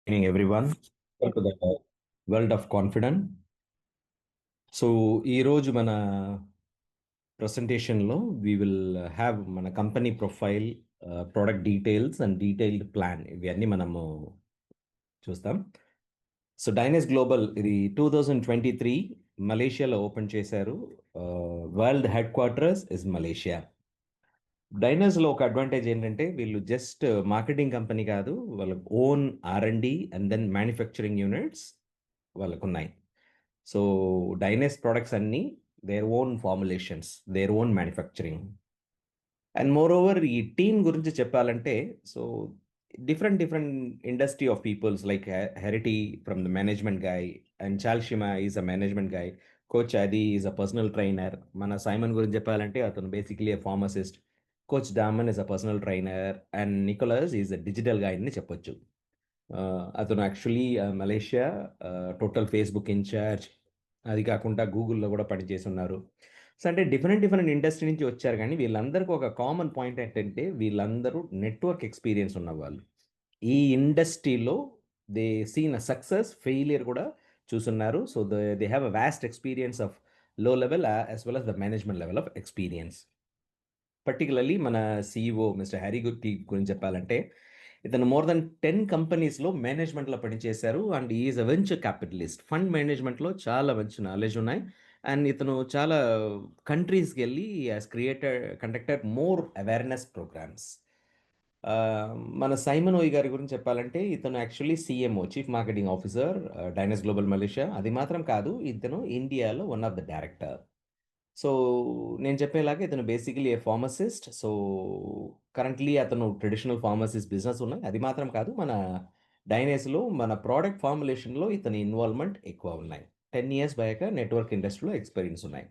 Evening, everyone. Welcome to the world of confidence. So ఈరోజు మన ప్రజెంటేషన్లో we will have మన company profile, product details and detailed plan ఇవన్నీ మనము చూస్తాం. So డైనస్ global ఇది 2023 మలేషియాలో ఓపెన్ చేశారు. World headquarters is Malaysia. డైనస్లో ఒక అడ్వాంటేజ్ ఏంటంటే వీళ్ళు జస్ట్ మార్కెటింగ్ కంపెనీ కాదు, వాళ్ళ own R&D and then manufacturing units వాళ్ళకు ఉన్నాయి. సో డైనస్ ప్రొడక్ట్స్ అన్నీ their own formulations, their own manufacturing. And moreover ఈ టీం గురించి చెప్పాలంటే, so different different industry of peoples like హెరిటీ from the management guy and చాల్షిమా is a management guy. Coach అది is a personal trainer. మన Simon గురించి చెప్పాలంటే అతను basically a pharmacist. Coach Damon is a personal trainer and Nicholas is a digital guy అని చెప్పొచ్చు. అతను actually Malaysia total Facebook incharge, అది కాకుండా గూగుల్లో కూడా పనిచేసి ఉన్నారు. సో అంటే డిఫరెంట్ డిఫరెంట్ ఇండస్ట్రీ నుంచి వచ్చారు, కానీ వీళ్ళందరికీ ఒక కామన్ పాయింట్ ఏంటంటే వీళ్ళందరూ నెట్వర్క్ ఎక్స్పీరియన్స్ ఉన్నవాళ్ళు. ఈ ఇండస్ట్రీలో they seen a success, failure కూడా చూసున్నారు. So they have a vast experience of low level as well as the management level of experience. Particularly మన సిఇఓ మిస్టర్ హ్యారీ గుర్తి గురించి చెప్పాలంటే, ఇతను మోర్ దెన్ 10 కంపెనీస్లో మేనేజ్మెంట్లో పనిచేశారు and is a venture capitalist. Fund మేనేజ్మెంట్లో చాలా మంచి నాలెడ్జ్ ఉన్నాయి. అండ్ ఇతను చాలా కంట్రీస్కి వెళ్ళి as conducted more awareness programmes. మన సైమన్ ఓయ్ గారి గురించి చెప్పాలంటే, ఇతను actually CMO, chief marketing officer, Dynas global Malaysia. అది మాత్రం కాదు, ఇతను ఇండియాలో one of the director. So నేను చెప్పేలాగా ఇతను basically a pharmacist. So currently అతను ట్రెడిషనల్ ఫార్మసిస్ట్ బిజినెస్ ఉన్నాయి. అది మాత్రం కాదు, మన డైనేస్లో మన ప్రోడక్ట్ ఫార్ములేషన్లో ఇతని ఇన్వాల్వ్మెంట్ ఎక్కువ ఉన్నాయి. 10 ఇయర్స్ బ్యాక్ నెట్వర్క్ ఇండస్ట్రీలో ఎక్స్పీరియన్స్ ఉన్నాయి.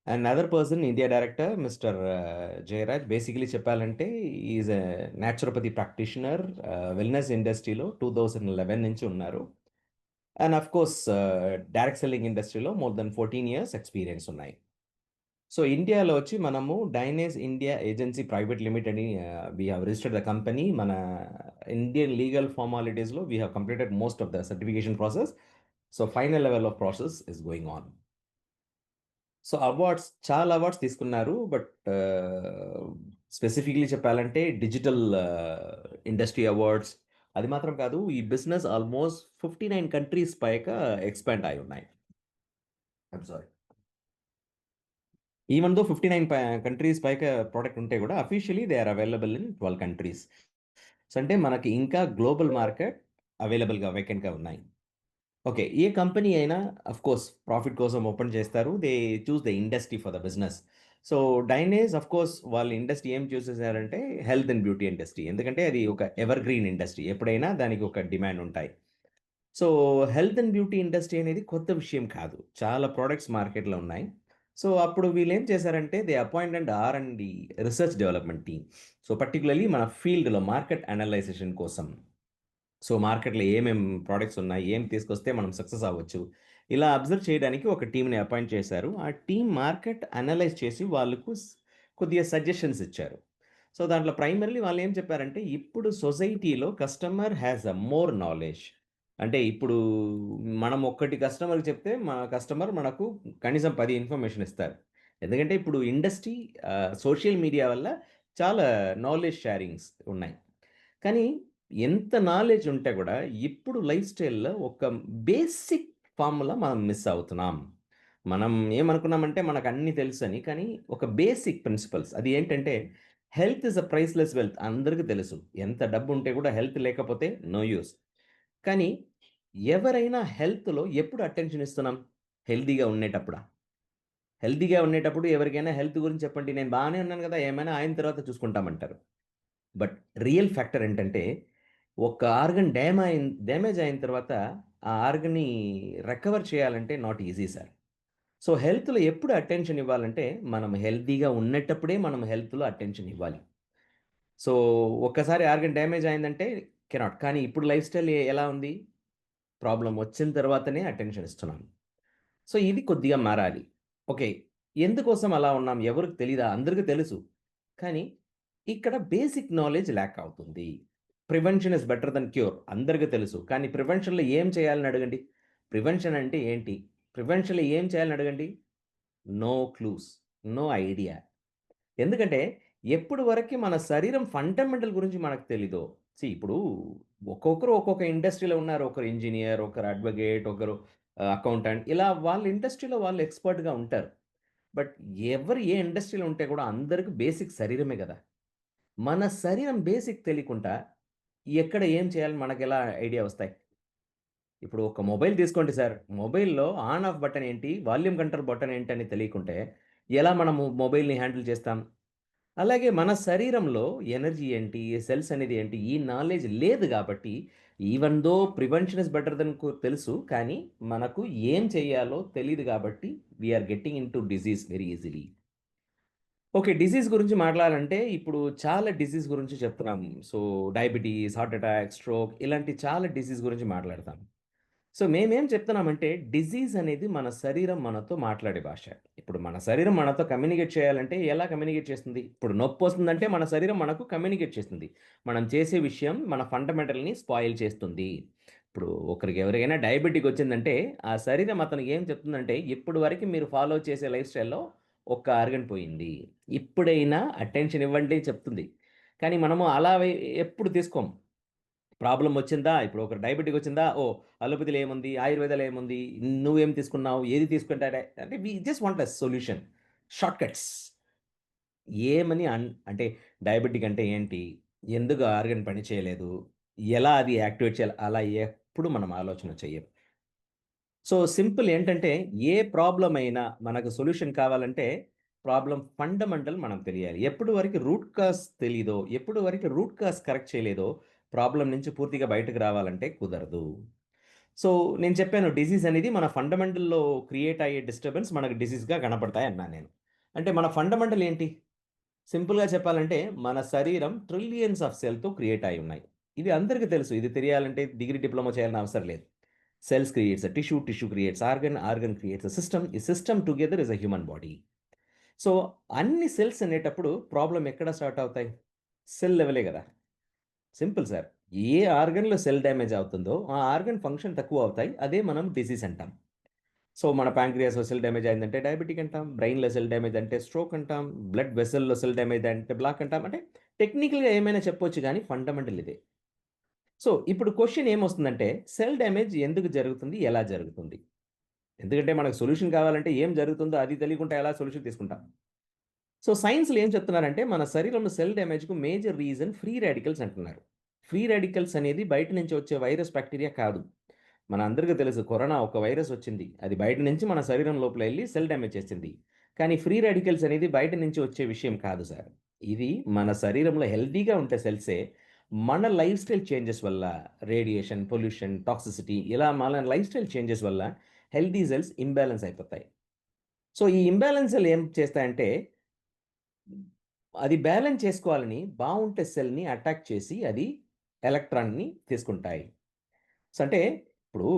And other person India director mister Jayaraj. Basically చెప్పాలంటే is a naturopathy practitioner, wellness ఇండస్ట్రీలో 2011 నుంచి ఉన్నారు. And of course direct selling ఇండస్ట్రీలో మోర్ దెన్ 14 ఇయర్స్ ఎక్స్పీరియన్స్ ఉన్నాయి. సో ఇండియాలో వచ్చి మనము డైనేస్ ఇండియా ఏజెన్సీ ప్రైవేట్ లిమిటెడ్ అని we have registered the company. మన ఇండియన్ లీగల్ ఫార్మాలిటీస్లో we have completed most of the certification process. So final level of process is going on. So awards, చాలా awards తీసుకున్నారు. But specifically చెప్పాలంటే digital industry awards. అది మాత్రం కాదు, ఈ business almost 59 countries పైగా ఎక్స్పాండ్ అయి ఉన్నాయి. I'm sorry, even though 59 countries పైగా ప్రోడక్ట్ ఉంటే కూడా officially they are available in 12 countries. So అంటే మనకి ఇంకా గ్లోబల్ మార్కెట్ అవైలబుల్గా వేకెంట్గా ఉన్నాయి. ఓకే, ఏ కంపెనీ అయినా అఫ్ కోర్స్ ప్రాఫిట్ కోసం ఓపెన్ చేస్తారు. They choose the industry for the business. So డైనేస్ of course వాళ్ళ ఇండస్ట్రీ ఏం చూస్ చేశారంటే హెల్త్ అండ్ బ్యూటీ ఇండస్ట్రీ. ఎందుకంటే అది ఒక ఎవర్ గ్రీన్ ఇండస్ట్రీ, ఎప్పుడైనా దానికి ఒక డిమాండ్ ఉంటాయి. So health and beauty industry అనేది కొత్త విషయం కాదు, చాలా ప్రోడక్ట్స్ మార్కెట్లో ఉన్నాయి. సో అప్పుడు వీళ్ళు ఏం చేశారంటే they appointed R&D, research development team. So particularly మన ఫీల్డ్లో మార్కెట్ అనలైజేషన్ కోసం. సో మార్కెట్లో ఏమేం ప్రోడక్ట్స్ ఉన్నాయి, ఏం తీసుకొస్తే మనం సక్సెస్ అవ్వచ్చు, ఇలా అబ్జర్వ్ చేయడానికి ఒక టీంని అపాయింట్ చేశారు. ఆ టీం మార్కెట్ అనలైజ్ చేసి వాళ్ళకు కొద్దిగా సజెషన్స్ ఇచ్చారు. సో దాంట్లో ప్రైమరీలీ వాళ్ళు ఏం చెప్పారంటే, ఇప్పుడు సొసైటీలో customer has a more knowledge. అంటే ఇప్పుడు మనం ఒక్కటి కస్టమర్కి చెప్తే మా కస్టమర్ మనకు కనీసం 10 ఇన్ఫర్మేషన్ ఇస్తారు. ఎందుకంటే ఇప్పుడు ఇండస్ట్రీ, సోషల్ మీడియా వల్ల చాలా నాలెడ్జ్ షేరింగ్స్ ఉన్నాయి. కానీ ఎంత నాలెడ్జ్ ఉంటే కూడా ఇప్పుడు లైఫ్ స్టైల్‌లో ఒక బేసిక్ ఫార్ములా మనం మిస్ అవుతున్నాం. మనం ఏమనుకున్నామంటే మనకు అన్నీ తెలుసని. కానీ ఒక బేసిక్ ప్రిన్సిపల్స్ అది ఏంటంటే, health is a priceless wealth అందరికీ తెలుసు. ఎంత డబ్బు ఉంటే కూడా హెల్త్ లేకపోతే నో యూజ్. కానీ ఎవరైనా హెల్త్‌లో ఎప్పుడు అటెన్షన్ ఇస్తున్నాం? హెల్తీగా ఉండేటప్పుడా? హెల్తీగా ఉండేటప్పుడు ఎవరికైనా హెల్త్ గురించి చెప్పండి, నేను బాగానే ఉన్నాను కదా! ఏమైనా అయిన తర్వాత చూసుకుంటామంటారు. బట్ రియల్ ఫ్యాక్టర్ ఏంటంటే, ఒక ఆర్గన్ డ్యామేజ్ అయిన తర్వాత ఆ ఆర్గన్‌ని రికవర్ చేయాలంటే నాట్ ఈజీ సార్. సో హెల్త్‌లో ఎప్పుడు అటెన్షన్ ఇవ్వాలంటే, మనం హెల్తీగా ఉన్నటప్పుడే మనం హెల్త్‌లో అటెన్షన్ ఇవ్వాలి. సో ఒక్కసారి ఆర్గన్ డ్యామేజ్ అయిందంటే కెనాట్. కానీ ఇప్పుడు లైఫ్ స్టైల్ ఎలా ఉంది? ప్రాబ్లమ్ వచ్చిన తర్వాతనే అటెన్షన్ ఇస్తున్నాం. సో ఇది కొద్దిగా మారాలి. ఓకే, ఎందుకోసం అలా ఉన్నాం? ఎవరికి తెలీదా? అందరికి తెలుసు. కానీ ఇక్కడ బేసిక్ నాలెడ్జ్ ల్యాక్ అవుతుంది. Prevention is better than cure అందరికీ తెలుసు. కానీ ప్రివెన్షన్‌లో ఏం చేయాలని అడగండి. ప్రివెన్షన్ అంటే ఏంటి? ప్రివెన్షన్‌లో ఏం చేయాలని అడగండి. No clues. No idea. ఎందుకంటే ఎప్పుడు వరకి మన శరీరం ఫండమెంటల్ గురించి మనకు తెలీదో ఇప్పుడు ఒక్కొక్కరు ఒక్కొక్క ఇండస్ట్రీలో ఉన్నారు. ఒకరు ఇంజినీర్, ఒకరు అడ్వకేట్, ఒకరు అకౌంటెంట్ ఇలా వాళ్ళ ఇండస్ట్రీలో వాళ్ళు ఎక్స్‌పర్ట్‌గా ఉంటారు. బట్ ఎవరు ఏ ఇండస్ట్రీలో ఉంటే కూడా అందరికి బేసిక్ శరీరమే గదా! మన శరీరం బేసిక్ తెలియకుండా ఎక్కడ ఏం చేయాలని మనకెలా ఐడియా వస్తాయి? ఇప్పుడు ఒక మొబైల్ తీసుకోండి సార్. మొబైల్‌లో ఆన్, ఆఫ్ బటన్ ఏంటి? వాల్యూమ్ కంట్రోల్ బటన్ ఏంటని తెలియకుంటే ఎలా మనము మొబైల్‌ని హ్యాండిల్ చేస్తాం? అలాగే మన శరీరంలో ఎనర్జీ ఏంటి? సెల్స్ అనేది ఏంటి? ఈ నాలెడ్జ్ లేదు గాబట్టి even though prevention is better than తెలుసు. కానీ మనకు ఏం చేయాలో తెలీదు గాబట్టి we are getting into disease very easily. Okay. Disease గురించి మాట్లాడాలంటే ఇప్పుడు చాలా డిసీజ్ గురించి చెప్తున్నాం. So, diabetes, heart attack, stroke ఇలాంటి చాలా డిసీజ్ గురించి మాట్లాడతాం. సో, మేమేం చెప్తున్నామంటే, డిసీజ్ అనేది మన శరీరం మనతో మాట్లాడే భాష. ఇప్పుడు మన శరీరం మనతో కమ్యూనికేట్ చేయాలంటే ఎలా కమ్యూనికేట్ చేస్తుంది? ఇప్పుడు నొప్పొస్తుందంటే మన శరీరం మనకు కమ్యూనికేట్ చేస్తుంది. మనం చేసే విషయం మన ఫండమెంటల్‌ని స్పాయిల్ చేస్తుంది. ఇప్పుడు ఒకరికి ఎవరికైనా డయాబెటిక్ వచ్చిందంటే, ఆ శరీరం అతనికి ఏం చెప్తుందంటే, ఇప్పటి వరకు మీరు ఫాలో చేసే లైఫ్ స్టైల్‌లో ఒక్క ఆర్గాన్ పోయింది. ఇప్పుడైనా అటెన్షన్ ఇవ్వండి చెప్తుంది. కానీ మనము అలా ఎప్పుడు తీసుకోము. ప్రాబ్లమ్ వచ్చిందా? ఇప్పుడు ఒక డయాబెటిక్ వచ్చిందా? ఓహ్! అలోపతిలో ఏముంది? ఆయుర్వేదాలో ఏముంది? నువ్వేం తీసుకున్నావు? ఏది తీసుకుంటాడే అంటే we just want a solution. Short cuts. ఏమని అంటే డయాబెటిక్ అంటే ఏంటి? ఎందుకు ఆర్గాన్ పని చేయలేదు? ఎలా అది యాక్టివేట్ చేయాలి? అలా ఎప్పుడు మనం ఆలోచన చెయ్యం. సో, సింపుల్ ఏంటంటే ఏ ప్రాబ్లమ్ అయినా మనకు సొల్యూషన్ కావాలంటే ప్రాబ్లమ్ ఫండమెంటల్ మనకు తెలియాలి. ఎప్పటి వరకు రూట్ కాజ్ తెలీదో, ఎప్పటి వరకు రూట్ కాజ్ కరెక్ట్ చేయలేదో ప్రాబ్లమ్ నుంచి పూర్తిగా బయటకు రావాలంటే కుదరదు. సో, నేను చెప్పాను డిసీజ్ అనేది మన ఫండమెంటల్‌లో క్రియేట్ అయ్యే డిస్టర్బెన్స్ మనకు డిసీజ్‌గా కనపడతాయి అన్నాను నేను. అంటే మన ఫండమెంటల్ ఏంటి? సింపుల్‌గా చెప్పాలంటే మన శరీరం ట్రిలియన్స్ ఆఫ్ సెల్‌తో క్రియేట్ అయ్యి ఉన్నాయి. ఇది అందరికీ తెలుసు. ఇది తెలియాలంటే డిగ్రీ, డిప్లొమా చేయాల్సిన అవసరం లేదు. Cells creates, tissue creates, organ creates system. ఈ system together is a human body. So, అన్ని సెల్స్ అనేటప్పుడు ప్రాబ్లమ్ ఎక్కడ స్టార్ట్ అవుతాయి? సెల్ లెవెలే గదా! Simple sir. ఏ ఆర్గాన్‌లో సెల్ డ్యామేజ్ అవుతుందో, ఆ ఆర్గాన్ ఫంక్షన్ తక్కువ అవుతాయి. అదే మనం డిసీజ్ అంటాం. సో, మన పాంక్రియాస్‌లో సెల్ డ్యామేజ్ అయిందంటే డయాబెటిక్ అంటాం. బ్రెయిన్‌లో సెల్ డ్యామేజ్ అంటే స్ట్రోక్ అంటాం. బ్లడ్ వెసెల్‌లో సెల్ డ్యామేజ్ అంటే బ్లాక్ అంటాం. అంటే టెక్నికల్‌గా ఏమైనా చెప్పొచ్చు గానీ ఫండమెంటల్ ఇదే. సో, ఇప్పుడు క్వెషన్ ఏమొస్తుందంటే సెల్ డ్యామేజ్ ఎందుకు జరుగుతుంది? ఎలా జరుగుతుంది? ఎందుకంటే మనకు సొల్యూషన్ కావాలంటే ఏం జరుగుతుందో అది తెలియకుండా ఎలా సొల్యూషన్ తీసుకుంటాం? సో, సైన్స్‌లో ఏం చెప్తున్నారంటే, మన శరీరంలో సెల్ డ్యామేజ్‌కు మేజర్ రీజన్ ఫ్రీ రాడికల్స్ అంటున్నారు. ఫ్రీ రాడికల్స్ అనేది బయట నుంచి వచ్చే వైరస్, బాక్టీరియా కాదు. మన అందరికీ తెలుసు కరోనా ఒక వైరస్ వచ్చింది. అది బయట నుంచి మన శరీరం లోపల ఎళ్లి సెల్ డ్యామేజ్ చేసింది. కానీ ఫ్రీ రాడికల్స్ అనేది బయట నుంచి వచ్చే విషయం కాదు సార్. ఇది మన శరీరంలో హెల్తీగా ఉంటే సెల్సే మన లైఫ్ స్టైల్ చేంజెస్ వల్ల రేడియేషన్, పొల్యూషన్, టాక్సిసిటీ ఇలా మన లైఫ్ స్టైల్ చేంజెస్ వల్ల హెల్తీ సెల్స్ ఇంబాలెన్స్ అయిపోతాయి. సో, ఈ ఇంబాలెన్స్‌లు ఏం చేస్తాయంటే అది బ్యాలెన్స్ చేసుకోవాలని బావుంటే సెల్‌ని అటాక్ చేసి అది ఎలక్ట్రాన్‌ని తీసుకుంటాయి. సో, అంటే ఇప్పుడు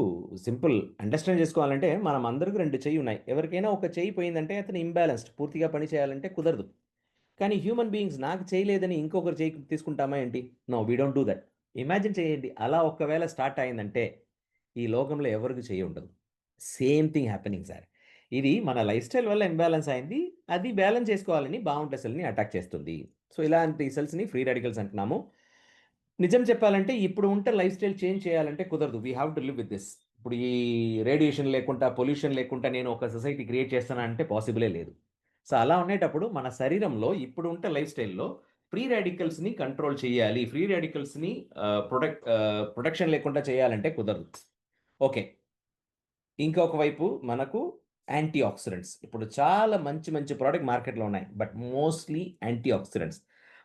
సింపుల్ అండర్‌స్టాండ్ చేసుకోవాలంటే మనం అందరికి 2 చెయ్యి ఉన్నాయి. ఎవరికైనా ఒక చెయ్యి పోయిందంటే అతను ఇంబాలెన్స్డ్ పూర్తిగా పని చేయాలంటే కుదరదు. కానీ హ్యూమన్ బీయింగ్స్ నాకు చేయలేదని ఇంకొకరి చెయ్యి తీసుకుంటామా ఏంటి? No we don't do that. Imagine చేయండి. అలా ఒకవేళ స్టార్ట్ అయిందంటే ఈ లోకంలో ఎవరికీ చెయ్యి ఉండదు. Same thing happening sir. ఇది మన లైఫ్ స్టైల్ వల్ల ఇంబాలెన్స్ అయింది. అది బ్యాలెన్స్ చేసుకోవాలని బావుండే సెల్‌ని అటాక్ చేస్తుంది. సో, ఇలాంటి సెల్స్‌ని ఫ్రీ రాడికల్స్ అంటున్నాము. నిజం చెప్పాలంటే ఇప్పుడు ఉంటే లైఫ్ స్టైల్ చేంజ్ చేయాలంటే కుదరదు. We have to live with this. ఇప్పుడు ఈ రేడియేషన్ లేకుండా, పొల్యూషన్ లేకుండా నేను ఒక సొసైటీ క్రియేట్ చేస్తానంటే పాసిబులే లేదు. సో, అలా ఉండేటప్పుడు మన శరీరంలో ఇప్పుడు ఉంటే లైఫ్ స్టైల్‌లో ఫ్రీ రాడికల్స్‌ని కంట్రోల్ చేయాలి. ఫ్రీ రాడికల్స్‌ని ప్రొటెక్షన్ లేకుండా చేయాలంటే కుదరదు. ఓకే. ఇంకొక వైపు మనకు యాంటీ ఆక్సిడెంట్స్. ఇప్పుడు చాలా మంచి మంచి ప్రొడక్ట్ మార్కెట్‌లో ఉన్నాయి. But mostly antioxidants.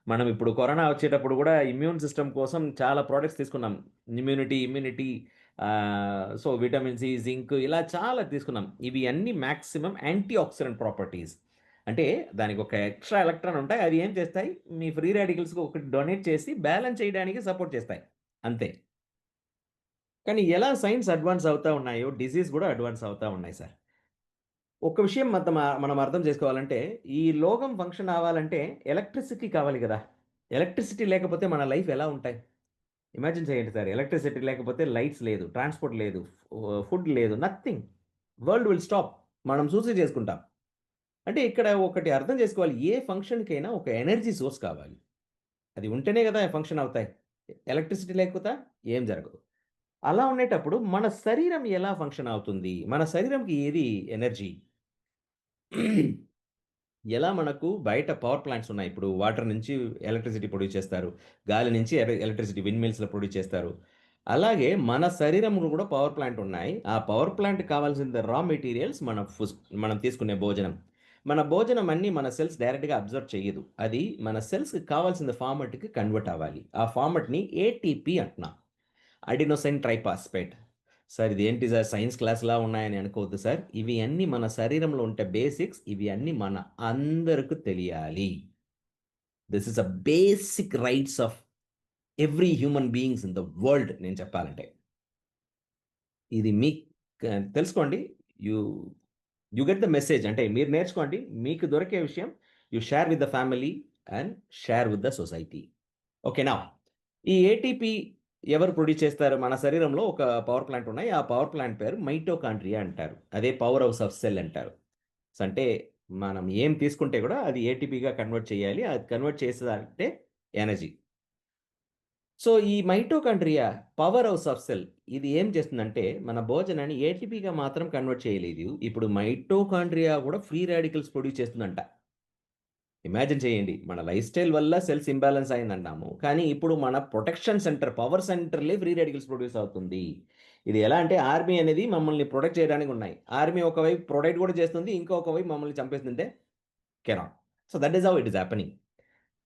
మనం ఇప్పుడు కరోనా వచ్చేటప్పుడు గూడా ఇమ్యూన్ సిస్టమ్ కోసం చాలా ప్రొడక్ట్స్ తీసుకున్నాం. Immunity so, vitamin C, zinc ఇలా చాలా తీసుకున్నాం. ఇవి అన్నీ మాక్సిమం యాంటీ ఆక్సిడెంట్ ప్రాపర్టీస్. అంటే దానికి ఒక ఎక్స్‌ట్రా ఎలక్ట్రాన్ ఉంటాయి. అవి ఏం చేస్తాయి? మీ ఫ్రీ రాడికల్స్‌కి ఒకటి డొనేట్ చేసి బ్యాలెన్స్ చేయడానికి సపోర్ట్ చేస్తాయి. అంతే. కానీ ఎలా సైన్స్ అడ్వాన్స్ అవుతా ఉన్నాయో, డిసీజ్ గూడా అడ్వాన్స్ అవుతా ఉన్నాయి సార్. ఒక విషయం మనం అర్థం చేసుకోవాలంటే, ఈ లోకం ఫంక్షన్ అవ్వాలంటే ఎలక్ట్రిసిటీ కావాలి గదా! ఎలక్ట్రిసిటీ లేకపోతే మన లైఫ్ ఎలా ఉంటాయి? ఇమాజిన్ చేయండి సార్, ఎలక్ట్రిసిటీ లేకపోతే లైట్స్ లేదు, ట్రాన్స్‌పోర్ట్ లేదు, ఫుడ్ లేదు, నథింగ్. World will stop. మనం సూసైడ్ చేసుకుంటాం. అంటే ఇక్కడ ఒకటి అర్థం చేసుకోవాలి. ఏ ఫంక్షన్‌కైనా ఒక ఎనర్జీ సోర్స్ కావాలి. అది ఉంటేనే కదా ఫంక్షన్ అవుతాయి. ఎలక్ట్రిసిటీ లేకపోతే ఏం జరగదు. అలా ఉండేటప్పుడు మన శరీరం ఎలా ఫంక్షన్ అవుతుంది? మన శరీరంకి ఏది ఎనర్జీ? ఎలా మనకు బయట పవర్ ప్లాంట్స్ ఉన్నాయి. ఇప్పుడు వాటర్ నుంచి ఎలక్ట్రిసిటీ ప్రొడ్యూస్ చేస్తారు. గాలి నుంచి ఎలక్ట్రిసిటీ విండ్ మిల్స్‌లో ప్రొడ్యూస్ చేస్తారు. అలాగే మన శరీరంలో కూడా పవర్ ప్లాంట్ ఉన్నాయి. ఆ పవర్ ప్లాంట్‌కి కావాల్సిన రా మెటీరియల్స్ మనం తీసుకునే భోజనం. మన భోజనం అన్నీ మన సెల్స్ డైరెక్ట్‌గా అబ్జర్వ్ చెయ్యదు. అది మన సెల్స్‌కి కావాల్సిన ఫార్మాట్‌కి కన్వర్ట్ అవ్వాలి. ఆ ఫార్మాట్‌ని ఏటీపీ అంటున్నాం. Adenosine triphosphate. సార్ ఇదేంటి సార్ సైన్స్ క్లాస్‌లా ఉన్నాయని అనుకోవద్దు సార్. ఇవి అన్నీ మన శరీరంలో ఉండే బేసిక్స్. ఇవి అన్నీ మన అందరికి తెలియాలి. This is a basic rights of every human beings in the world నేను చెప్పాలంటే. ఇది తెలుసుకోండి. You you get the message. అంటే మీరు నేర్చుకోండి. మీకు దొరికే విషయం you share with the family and share with the society. ఓకేనా? ఈ ఏటీపీ ఎవరు ప్రొడ్యూస్ చేస్తారు? మన శరీరంలో ఒక పవర్ ప్లాంట్ ఉన్నాయి. ఆ పవర్ ప్లాంట్ పేరు మైటోకాండ్రియా అంటారు. అదే పవర్ హౌస్ ఆఫ్ సెల్ అంటారు. అంటే మనం ఏం తీసుకుంటే కూడా అది ఏటీపీగా కన్వర్ట్ చేయాలి. అది కన్వర్ట్ చేసేదంటే ఎనర్జీ. సో, ఈ mitochondria power house of cell ఇది ఏం చేస్తుందంటే మన భోజనాన్ని ఏటీపీగా మాత్రం కన్వర్ట్ చేయలేదు. ఇప్పుడు మైటోకాండ్రియా కూడా ఫ్రీ రాడికల్స్ ప్రొడ్యూస్ చేస్తుందంట. ఇమాజిన్ చేయండి. మన లైఫ్ స్టైల్ వల్ల సెల్స్ ఇంబాలెన్స్ అయిందన్నాము. కానీ ఇప్పుడు మన ప్రొటెక్షన్ సెంటర్, పవర్ సెంటర్‌లే ఫ్రీ రాడికల్స్ ప్రొడ్యూస్ అవుతుంది. ఇది ఎలా అంటే ఆర్మీ అనేది మమ్మల్ని ప్రొటెక్ట్ చేయడానికి ఉన్నాయి. ఆర్మీ ఒకవైపు ప్రొటెక్ట్ కూడా చేస్తుంది. ఇంకొక వైపు మమ్మల్ని చంపేస్తుంటే cannot. So, that is how it is happening.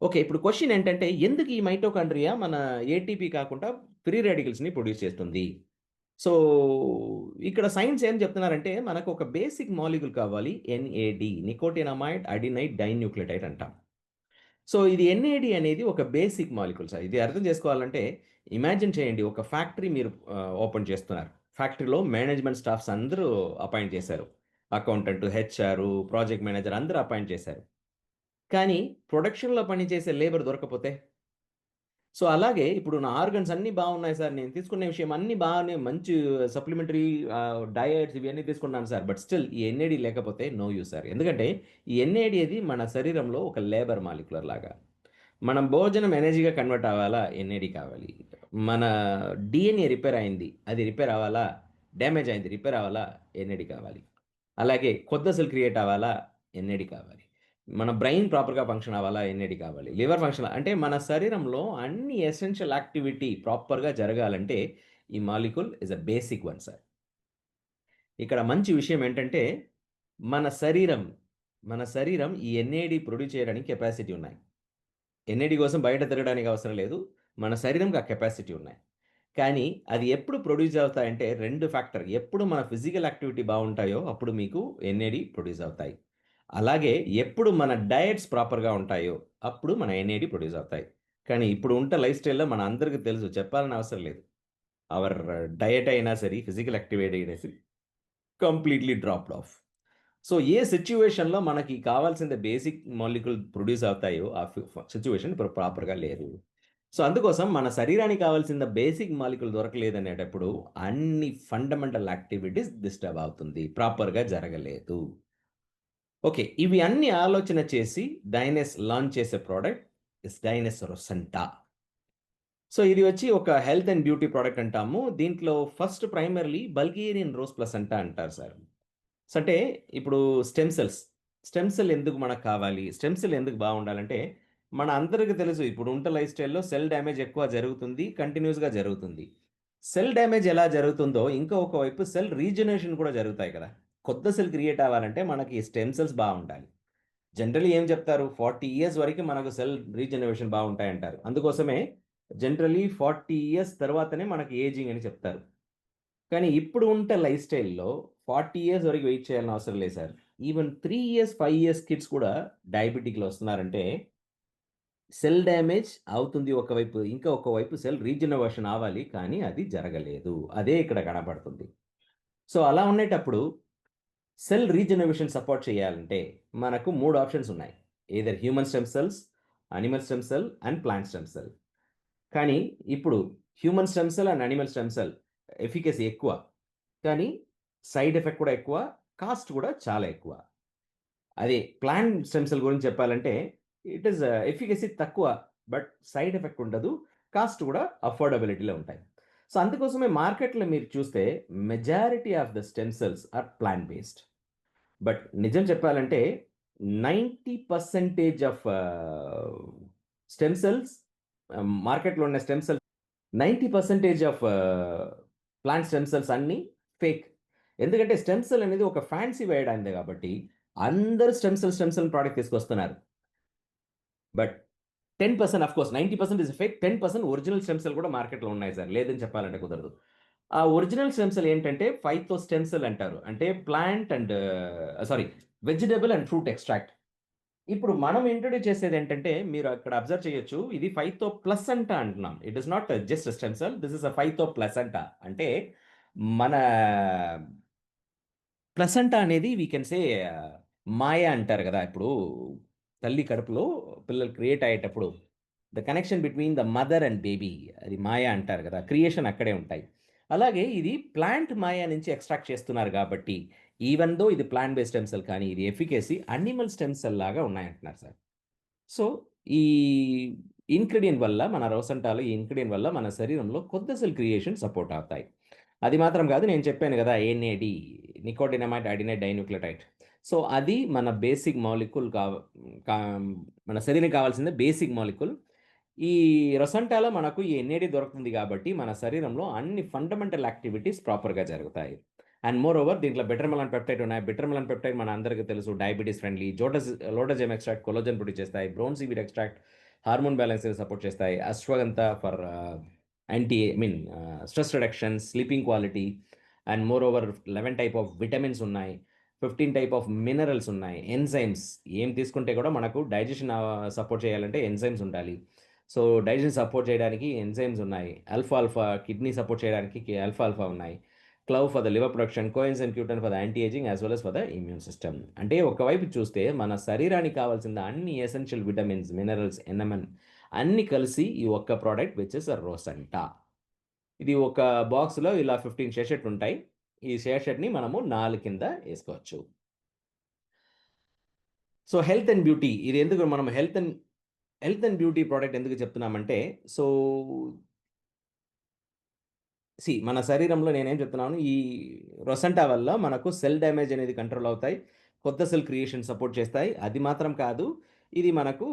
Okay. ఇప్పుడు క్వెషన్ ఏంటంటే ఎందుకు ఈ మైటోకాండ్రియా మన ఏటీపీ కాకుండా ఫ్రీ రాడికల్స్‌ని ప్రొడ్యూస్ చేస్తుంది? సో, ఇక్కడ సైన్స్ ఏం చెప్తున్నారంటే మనకు ఒక బేసిక్ మాలిక్యూల్ కావాలి. ఎన్ఏడి నికోటినమైడ్ అడినైడ్ డైన్యూక్లియోటైడ్ అంటాం. సో, ఇది ఎన్ఏడి అనేది ఒక బేసిక్ మాలిక్యూల్ సార్. ఇది అర్థం చేసుకోవాలంటే ఇమాజిన్ చేయండి. ఒక ఫ్యాక్టరీ మీరు ఓపెన్ చేస్తున్నారు. ఫ్యాక్టరీలో మేనేజ్మెంట్ స్టాఫ్స్ అందరూ అపాయింట్ చేశారు. అకౌంటెంట్, హెచ్ఆర్, ప్రాజెక్ట్ మేనేజర్ అందరూ అపాయింట్ చేశారు. కానీ ప్రొడక్షన్‌లో పనిచేసే లేబర్ దొరకకపోతే? సో, అలాగే ఇప్పుడు నా ఆర్గాన్స్ అన్నీ బాగున్నాయి సార్. నేను తీసుకునే విషయం అన్నీ బాగానే మంచి సప్లిమెంటరీ డయట్స్ ఇవన్నీ తీసుకున్నాను సార్. బట్ స్టిల్ ఈ ఎన్ఏడీ లేకపోతే నో యూజ్ సార్. ఎందుకంటే ఈ ఎన్ఏడీ అది మన శరీరంలో ఒక లేబర్ మాలిక్యులర్ లాగా. మనం భోజనం ఎనర్జీగా కన్వర్ట్ అవ్వాలా? ఎన్ఏడీ కావాలి. మన డీఎన్ఏ రిపేర్ అయింది. అది రిపేర్ అవ్వాలా? డ్యామేజ్ అయింది. రిపేర్ అవ్వాలా? ఎన్ఏడీ కావాలి. అలాగే కొత్త సెల్ క్రియేట్ అవ్వాలా? ఎన్ఏడీ కావాలి. మన బ్రెయిన్ ప్రాపర్‌గా ఫంక్షన్ అవ్వాలా? ఎన్ఏడీ కావాలి. లివర్ ఫంక్షన్ అంటే మన శరీరంలో అన్ని ఎసెన్షియల్ యాక్టివిటీ ప్రాపర్‌గా జరగాలంటే ఈ molecule is a basic one sir. ఇక్కడ మంచి విషయం ఏంటంటే మన శరీరం, మన శరీరం ఈ ఎన్ఏడీ ప్రొడ్యూస్ చేయడానికి కెపాసిటీ ఉన్నాయి. ఎన్ఏడీ కోసం బయట తిరగడానికి అవసరం లేదు. మన శరీరంకి ఆ కెపాసిటీ ఉన్నాయి. కానీ అది ఎప్పుడు ప్రొడ్యూస్ అవుతాయంటే 2 ఫ్యాక్టర్. ఎప్పుడు మన ఫిజికల్ యాక్టివిటీ బావుంటాయో అప్పుడు మీకు ఎన్ఏడీ ప్రొడ్యూస్ అవుతాయి. అలాగే ఎప్పుడు మన డయట్స్ ప్రాపర్‌గా ఉంటాయో అప్పుడు మన ఎన్ఏడీ ప్రొడ్యూస్ అవుతాయి. కానీ ఇప్పుడు ఉంటే లైఫ్ స్టైల్‌లో మన అందరికి తెలుసు చెప్పాలని అవసరం లేదు. అవర్ డయట్ అయినా సరే, ఫిజికల్ యాక్టివిటీ అయినా సరే కంప్లీట్‌లీ డ్రాప్డ్ ఆఫ్. సో, ఏ సిట్యుయేషన్‌లో మనకి కావాల్సిన బేసిక్ మాలిక్యూల్ ప్రొడ్యూస్ అవుతాయో ఆ సిట్యుయేషన్ ఇప్పుడు ప్రాపర్‌గా లేదు. సో, అందుకోసం మన శరీరానికి కావాల్సిన బేసిక్ మాలిక్యూల్ దొరకలేదనేటప్పుడు అన్ని ఫండమెంటల్ యాక్టివిటీస్ డిస్టర్బ్ అవుతుంది. ప్రాపర్‌గా జరగలేదు. ఓకే. ఇవి అన్ని ఆలోచన చేసి డైనెస్ లాంచ్ చేసే ప్రొడక్ట్ డైనెస్ రొసెంటా. సో, ఇది వచ్చి ఒక హెల్త్ అండ్ బ్యూటీ ప్రొడక్ట్ అంటాము. దీంట్లో first primarily Bulgarian rose placenta అంటారు సార్. సో, అంటే ఇప్పుడు స్టెమ్ సెల్స్. స్టెమ్ సెల్ ఎందుకు మనకు కావాలి? స్టెమ్ సెల్ ఎందుకు బావుండాలంటే, మన అందరికి తెలుసు ఇప్పుడు ఉంట లైఫ్ స్టైల్‌లో సెల్ డ్యామేజ్ ఎక్కువ జరుగుతుంది. కంటిన్యూయస్‌గా జరుగుతుంది. సెల్ డ్యామేజ్ ఎలా జరుగుతుందో, ఇంకా ఒక వైపు సెల్ రీజనరేషన్ కూడా జరుగుతాయి కదా! కొత్త సెల్ క్రియేట్ అవ్వాలంటే మనకి స్టెమ్ సెల్స్ బావుండాలి. జనరల్లీ ఏం చెప్తారు? 40 ఇయర్స్ వరకు మనకు సెల్ రీజనరేషన్ బావుంటాయంటారు. అందుకోసమే జనరల్లీ 40 ఇయర్స్ తర్వాతనే మనకి ఏజింగ్ అని చెప్తారు. కానీ ఇప్పుడు ఉంటే లైఫ్ స్టైల్‌లో 40 ఇయర్స్ వరకు వెయిట్ చేయాల్సిన అవసరం లేదు sir. Even 3 years, 5 years kids కూడా డయాబెటిక్‌లో వస్తున్నారంటే సెల్ డ్యామేజ్ అవుతుంది ఒకవైపు. ఇంకా ఒకవైపు సెల్ రీజనరేషన్ అవ్వాలి. కానీ అది జరగలేదు. అదే ఇక్కడ కనపడుతుంది. సో, అలా ఉండేటప్పుడు సెల్ రీజనరేషన్ సపోర్ట్ చేయాలంటే మనకు 3 ఆప్షన్స్ ఉన్నాయి. Human stem cells, animal stem cell and plant stem cell. కానీ ఇప్పుడు human stem cell and animal stem cell efficacy ఎక్కువ. కానీ సైడ్ ఎఫెక్ట్ కూడా ఎక్కువ. కాస్ట్ కూడా చాలా ఎక్కువ. అదే ప్లాంట్ స్టెమ్ సెల్ గురించి చెప్పాలంటే ఇట్ ఈస్ ఎఫికసీ తక్కువ. బట్ సైడ్ ఎఫెక్ట్ ఉండదు. కాస్ట్ కూడా అఫోర్డబిలిటీలో ఉంటాయి. సో అందుకోసమే మార్కెట్‌లో మీరు చూస్తే majority of the stem cells are plant based. But నిజం చెప్పాలంటే 90% ఆఫ్ స్టెమ్ సెల్స్ మార్కెట్‌లో ఉన్న stem cells 90% of plant stem cells అన్నీ ఫేక్. ఎందుకంటే స్టెమ్ సెల్ అనేది ఒక ఫ్యాన్సీ వర్డ్ అయింది కాబట్టి అందరూ స్టెమ్ సెల్ ప్రొడక్ట్ తీసుకొస్తున్నారు. But 10% of course 90% is fake. 10% original stem cell కూడా మార్కెట్‌లో ఉన్నాయి సార్. లేదని చెప్పాలంటే కుదరదు. ఆ ఒరిజినల్ స్టెమ్ సెల్ ఏంటంటే ఫైతో స్టెమ్ సెల్ అంటారు. అంటే plant and sorry vegetable and fruit extract. ఇప్పుడు మనం ఇంట్రొడ్యూస్ చేసేదేంటంటే, మీరు అక్కడ అబ్జర్వ్ చేయొచ్చు. ఇది ఫైతో ప్లసెంటా అంటున్నాం. It is not just stem cell. This is a phyto placenta. అంటే మన ప్లసెంటా అనేది వి కెన్ సే మాయ అంటారు గదా! ఇప్పుడు తల్లి కడుపులో పిల్లలు క్రియేట్ అయ్యేటప్పుడు the connection between the mother and baby అది మాయ అంటారు గదా! క్రియేషన్ అక్కడే ఉంటాయి. అలాగే ఇది ప్లాంట్ మాయ నుంచి ఎక్స్ట్రాక్ట్ చేస్తున్నారు గాబట్టి, ఈవెన్ దో ఇది ప్లాంట్ బేస్డ్ స్టెమ్ సెల్ కానీ, ఇది ఎఫికసీ యానిమల్ స్టెమ్ సెల్ లాగా ఉన్నాయంటున్నారు సార్. సో, ఈ ఇంగ్రీడియెంట్ వల్ల మన రోసంటాలో ఈ ఇంగ్రీడియెంట్ వల్ల మన శరీరంలో కొత్త సెల్ క్రియేషన్ సపోర్ట్ అవుతాయి. అది మాత్రం కాదు నేను చెప్పాను గదా! NAD nicotinamide adenine dinucleotide. So, అది మన బేసిక్ మాలిక్యూల్ కా మన శరీరానికి కావాల్సిందే బేసిక్ మాలిక్యూల్. ఈ రొసంటాలో మనకు ఈ ఎన్ఏడి దొరుకుతుంది గాబట్టి, మన శరీరంలో అన్ని ఫండమెంటల్ యాక్టివిటీస్ ప్రాపర్‌గా జరుగుతాయి. అండ్ మోర్ ఓవర్ దీంట్లో బిటర్మలన్ పెప్టైడ్ ఉన్నాయి. బిటర్మలన్ పెప్టైడ్ మన అందరికీ తెలుసు డయాబెటిస్ ఫ్రెండ్లీ. లోటజెమ్ ఎక్స్ట్రాక్ట్ కొల్లాజెన్ ప్రొడ్యూస్ చేస్తాయి. బ్రౌన్ సీవీడ్ ఎక్స్ట్రాక్ట్ హార్మోన్ బ్యాలెన్స్‌ని సపోర్ట్ చేస్తాయి. Ashwagandha for stress reduction, sleeping quality and moreover 11 type of vitamins ఉన్నాయి. 15 టైప్ ఆఫ్ మినరల్స్ ఉన్నాయి. ఎంజైమ్స్ ఏం తీసుకుంటే కూడా మనకు డైజెషన్ సపోర్ట్ చేయాలంటే ఎంజైమ్స్ ఉండాలి. సో, డైజెషన్ సపోర్ట్ చేయడానికి ఎంజైమ్స్ ఉన్నాయి. ఆల్ఫా కిడ్నీ సపోర్ట్ చేయడానికి ఆల్ఫా ఉన్నాయి. Clove for the liver production, coenzyme Q10 for the anti ageing as well as for the immune system. అంటే ఒకవైపు చూస్తే మన శరీరానికి కావాల్సిన అన్ని ఎసెన్షియల్ విటమిన్స్, మినరల్స్, ఎన్ఎంఎన్ అన్నీ కలిసి ఈ ఒక్క ప్రొడక్ట్ విచ్ ఇస్ రోసంటా. ఇది ఒక బాక్స్‌లో ఇలా 15 షేషెట్ ఉంటాయి. ఈ షేషెట్‌ని మనము 4 కింద ఏసుకోవచ్చు. సో, హెల్త్ అండ్ బ్యూటీ ఇది ఎందుకు మనం హెల్త్ అండ్ బ్యూటీ ప్రొడక్ట్ ఎందుకు చెప్తున్నామంటే, సో, మన శరీరంలో నేనేం చెప్తున్నాను, ఈ రొసంటా వల్ల మనకు సెల్ డ్యామేజ్ అనేది కంట్రోల్ అవుతాయి. కొత్త సెల్ క్రియేషన్ సపోర్ట్ చేస్తాయి. అది మాత్రం కాదు, ఇది మనకు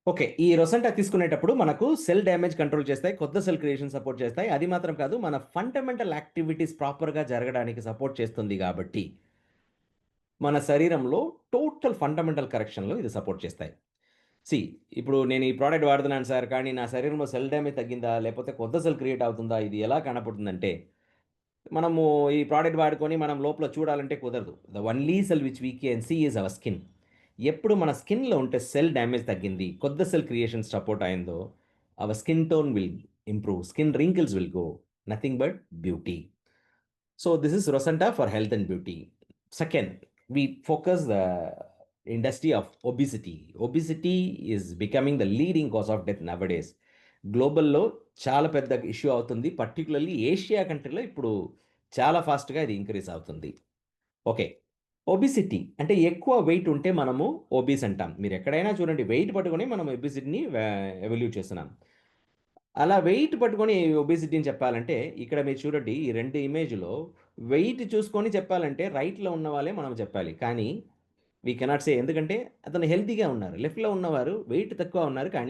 ఓకే. ఈ రొసంటా తీసుకునేటప్పుడు మనకు సెల్ డ్యామేజ్ కంట్రోల్ చేస్తాయి. కొత్త సెల్ క్రియేషన్ సపోర్ట్ చేస్తాయి. అది మాత్రం కాదు, మన ఫండమెంటల్ యాక్టివిటీస్ ప్రాపర్‌గా జరగడానికి సపోర్ట్ చేస్తుంది గాబట్టి, మన శరీరంలో టోటల్ ఫండమెంటల్ కరెక్షన్‌లో ఇది సపోర్ట్ చేస్తాయి. సీ ఇప్పుడు నేను ఈ ప్రొడక్ట్ వాడుతున్నాను సార్. కానీ నా శరీరంలో సెల్ డ్యామేజ్ తగ్గిందా? లేపోతే కొత్త సెల్ క్రియేట్ అవుతుందా? ఇది ఎలా కనపడుతుందంటే, మనము ఈ ప్రొడక్ట్ వాడుకొని మనం లోపల చూడాలంటే కుదరదు. The only cell which we can see is our skin. ఎప్పుడు మన స్కిన్‌లో ఉంటే సెల్ డ్యామేజ్ తగ్గింది, కొత్త సెల్ క్రియేషన్ సపోర్ట్ అయిందో, our skin tone will improve. Skin wrinkles will go. Nothing but beauty. So this is Rosenta for health and beauty. Second, we focus the industry of obesity. Obesity is becoming the leading cause of death nowadays. గ్లోబల్‌లో చాలా పెద్ద issue అవుతుంది. Particularly Asia కంట్రీలో ఇప్పుడు చాలా ఫాస్ట్‌గా ఇది increase అవుతుంది. Okay. Obesity అంటే ఎక్కువ వెయిట్ ఉంటే మనము ఒబీస్ అంటాం. మీరెక్కడైనా చూడండి వెయిట్ పట్టుకొని మనం ఒబిసిటీని ఎవల్యూట్ చేస్తున్నాం. అలా వెయిట్ పట్టుకొని ఒబేసిటీని చెప్పాలంటే, ఇక్కడ మీరు చూడండి ఈ 2 ఇమేజ్‌లో వెయిట్ చూసుకొని చెప్పాలంటే రైట్‌లో ఉన్న వాళ్ళే మనం చెప్పాలి. కానీ వి కెనాట్ సే ఎందుకంటే అతను హెల్తీగా ఉన్నారు. లెఫ్ట్‌లో ఉన్నవారు వెయిట్ తక్కువ ఉన్నారు. కానీ